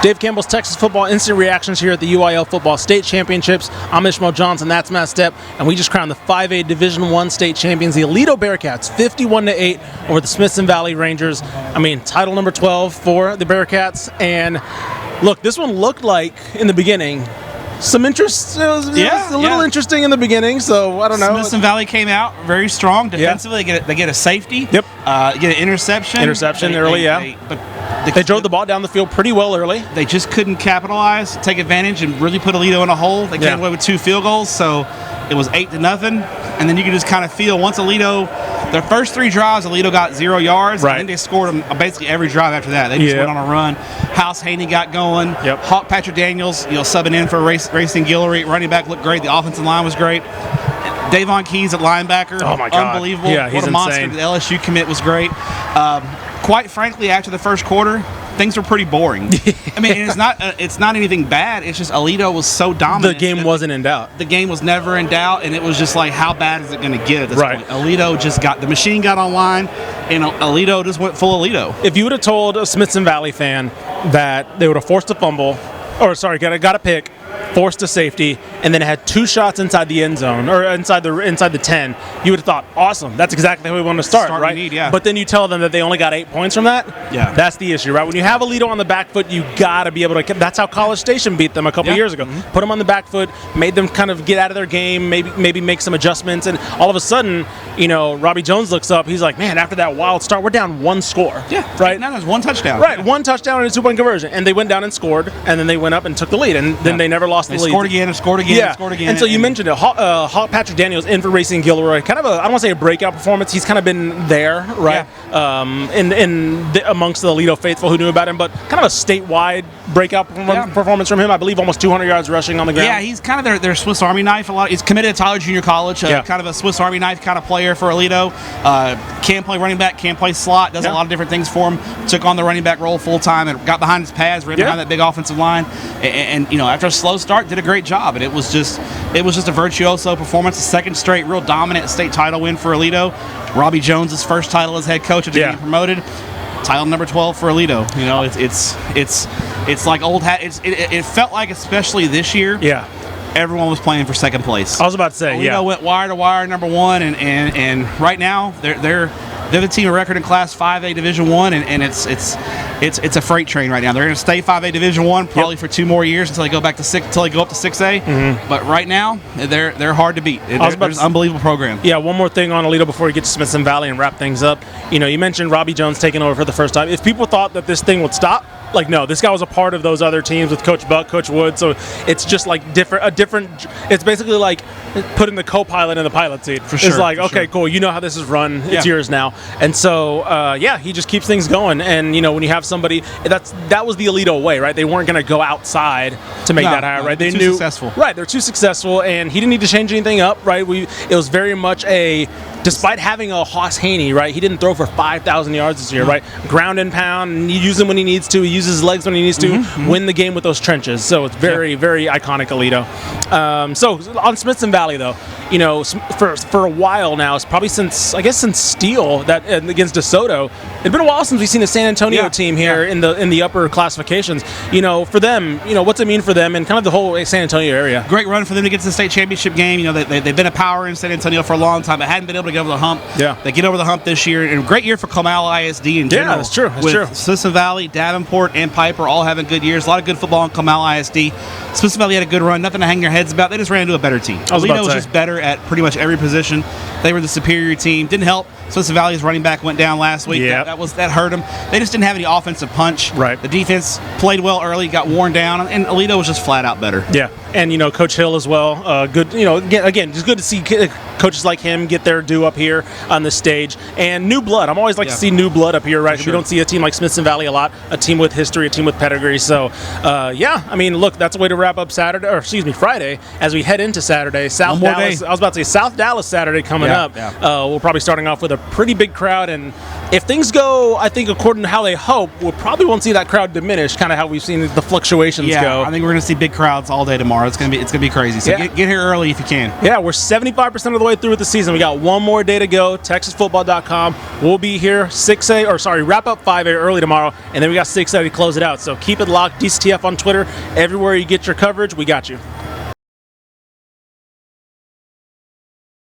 Dave Campbell's Texas Football Instant Reactions here at the UIL Football State Championships. I'm Ishmael Johnson, that's Matt Stepp, and we just crowned the 5A Division I state champions, the Aledo Bearcats, 51-8 over the Smithson Valley Rangers. I mean, title number 12 for the Bearcats, and look, this one looked like, in the beginting, some interest. It was a little interesting in the beginning, so I don't know. Smithson Valley came out very strong defensively. They get a safety. Yep. Get an interception. They drove the ball down the field pretty well early. They just couldn't capitalize, take advantage, and really put Aledo in a hole. They came away with 2 field goals, so it was 8-0. And then you could just kind of feel once Aledo, their first 3 drives, Aledo got 0 yards. Right. And then they scored them basically every drive after that. They just went on a run. House Haney got going. Yep. Hawk Patrick Daniels, subbing in for Racing Guillory. Running back looked great. The offensive line was great. Davon Keys at linebacker. Oh my God. Unbelievable. Yeah, he's what a monster. insane. The LSU commit was great. Quite frankly, after the first quarter, things were pretty boring. I mean, it's not anything bad. It's just Aledo was so dominant. The game wasn't in doubt. The game was never in doubt, and it was just like, how bad is it going to get at this point? Aledo just the machine got online, and Aledo just went full Aledo. If you would have told a Smithson Valley fan that they would have forced a fumble, got a pick, forced a safety, and then had 2 shots inside the end zone or inside the 10, you would have thought, awesome, that's exactly how we want to start, right? But then you tell them that they only got 8 points from that. Yeah, that's the issue, right? When you have Aledo on the back foot, you got to be able to. That's how College Station beat them a couple years ago. Mm-hmm. Put them on the back foot, made them kind of get out of their game, maybe make some adjustments, and all of a sudden, Robbie Jones looks up. He's like, man, after that wild start, we're down 1 score. Yeah, right. Now there's 1 touchdown. Right, 1 touchdown and a 2-point conversion, and they went down and scored, and then they went up and took the lead, and then they never lost the lead. Scored again. And so you mentioned it. Hawk Patrick Daniels in for Racing Guillory. Kind of I don't want to say a breakout performance. He's kind of been there, right? Yeah. Amongst the Aledo faithful who knew about him, but kind of a statewide breakout performance from him. I believe almost 200 yards rushing on the ground. Yeah, he's kind of their Swiss Army knife. He's committed to Tyler Junior College. Kind of a Swiss Army knife kind of player for Aledo. Can play running back, can play slot. Does a lot of different things for him. Took on the running back role full time and got behind his pads, ran behind that big offensive line. And after a slow start, did a great job. And it was just a virtuoso performance. A second straight real dominant state title win for Aledo. Robbie Jones' first title as head coach after getting promoted. Title number 12 for Aledo. It's like old hat. It felt like, especially this year. Yeah. Everyone was playing for second place. I was about to say, Aledo went wire to wire, number 1, and right now they're the team of record in Class 5A Division I, and it's a freight train right now. They're going to stay 5A Division I probably for 2 more years until they go up to 6A. Mm-hmm. But right now they're hard to beat. They're an unbelievable program. Yeah. One more thing on Aledo before we get to Smithson Valley and wrap things up. You mentioned Robbie Jones taking over for the first time. If people thought that this thing would stop, no, this guy was a part of those other teams with Coach Buck, Coach Wood, so it's just like it's basically like putting the co-pilot in the pilot seat. For sure. It's like, okay, cool, you know how this is run, it's yours now. And so, he just keeps things going. And, when you have somebody, that was the Aledo way, right? They weren't going to go outside to make that hire, right? They knew successful. Right, they're too successful, and he didn't need to change anything up, right? It was very much despite having a Hoss Haney, right? He didn't throw for 5,000 yards this year, right? Ground and pound, and you use him when he needs to. He uses his legs when he needs to. Win the game with those trenches. So it's very, very iconic Aledo. So on Smithson Valley, though, for a while now, it's probably since Steele against DeSoto. It's been a while since we've seen a San Antonio team here in the upper classifications. For them, what's it mean for them and kind of the whole San Antonio area? Great run for them to get to the state championship game. They've been a power in San Antonio for a long time, but hadn't been able to get over the hump. Yeah, they get over the hump this year, and a great year for Comal ISD in general. Yeah, that's true. That's true. Smithson Valley, Davenport, and Piper all having good years. A lot of good football in Comal ISD. Smithson Valley had a good run. Nothing to hang their heads about. They just ran into a better team. Aledo was just better at pretty much every position. They were the superior team. Didn't help. Smithson Valley's running back went down last week. Yep. That hurt them. They just didn't have any offensive punch. Right. The defense played well early, got worn down, and Aledo was just flat out better. Yeah, and Coach Hill as well. Good. Again, just good to see coaches like him get their due up here on the stage, and new blood. I'm always like to see new blood up here, right? We don't see a team like Smithson Valley a lot. A team with history, a team with pedigree. So, look, that's a way to wrap up Friday as we head into Saturday. South Dallas. I was about to say South Dallas Saturday coming up. Yeah. We're probably starting off with a pretty big crowd, and if things go, I think, according to how they hope, we probably won't see that crowd diminish. Kind of how we've seen the fluctuations go. I think we're going to see big crowds all day tomorrow. It's going to be crazy. So get here early if you can. Yeah, we're 75% of the way way through with the season. We got one more day to go. TexasFootball.com. We'll be here wrap up 5A early tomorrow, and then we got 6A to close it out. So keep it locked. DCTF on Twitter. Everywhere you get your coverage, we got you.